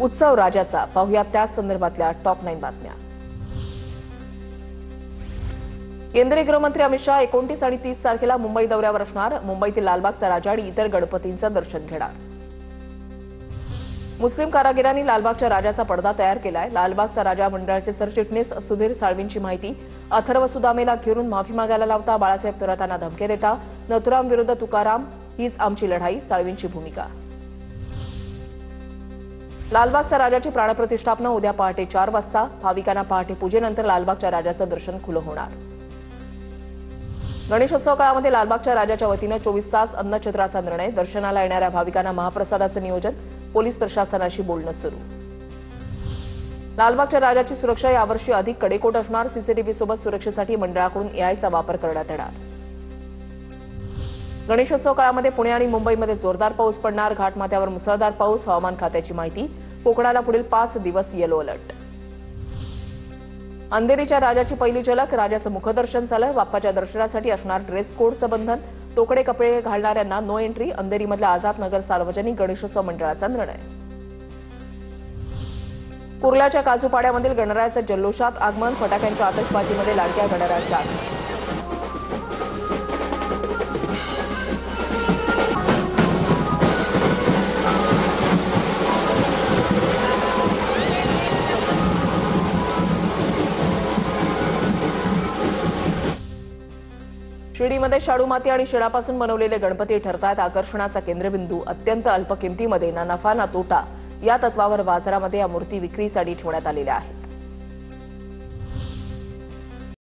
उत्सव राजाचा पाहूया त्या संदर्भातल्या टॉप 9 बातम्या। केंद्रीय गृहमंत्री अमित शाह 29 आणि 30 तारखेला मुंबई दौऱ्यावर असणार। मुंबईतील लालबागचा राजा आणि इतर गणपतींचं दर्शन घेणार। मुस्लिम कारागिरांनी लालबागच्या राजाचा पडदा तयार केलाय। लालबागचा राजा मंडळाचे सरचिटणीस सुधीर साळवींची माहिती। अथर्व सुदामेला घेऊन माफी मागायला लावता बाळासाहेब थोरातांना धमके देता। नथुराम विरुद्ध तुकाराम हीच आमची लढाई, साळवींची भूमिका। लालबागच्या राजाची प्राणप्रतिष्ठापना उद्या पहाटे 4 वाजता। भाविकांना पहाटे पूजेनंतर लालबागच्या राजाचं दर्शन खुलं होणार। गणेशोत्सव काळामध्ये लालबागच्या राजाच्या वतीनं 24 तास अन्नछत्राचा निर्णय। दर्शनाला येणाऱ्या भाविकांना महाप्रसादाचं नियोजन। पोलीस प्रशासनाशी बोलणं सुरू। लालबागच्या राजाची सुरक्षा यावर्षी अधिक कडेकोट असणार। सीसीटीव्ही सोबत सुरक्षेसाठी मंडळाकडून एआयचा वापर करण्यात येणार। गणेशोत्सव काळामध्ये पुणे आणि मुंबईमध्ये जोरदार पाऊस पडणार। घाटमाथ्यावर मुसळधार पाऊस, हवामान खात्याची माहिती। कोकणाला पुढील 5 दिवस येलो अलर्ट। अंधेरीच्या राजाची पहिली झलक। राजाचं मुखदर्शन झालं। बाप्पाच्या दर्शनासाठी असणार ड्रेस कोडचं बंधन। तोकडे कपडे घालणाऱ्यांना नो एंट्री। अंधेरीमधल्या आझाद नगर सार्वजनिक गणेशोत्सव मंडळाचा निर्णय। कुर्ल्याच्या काजूपाड्यामधील गणरायाचं जल्लोषात आगमन। फटाक्यांच्या आतषबाजीमध्ये लाडक्या गणरायाचा शिर्डीमध्ये शाडू माती आणि शेणापासून बनवलेले गणपती ठरतात आकर्षणाचा केंद्रबिंदू। अत्यंत अल्प किमतीमध्ये ना नफा ना तोटा या तत्वावर बाजारामध्ये या मूर्ती विक्रीसाठी ठेवण्यात आलेल्या आहेत।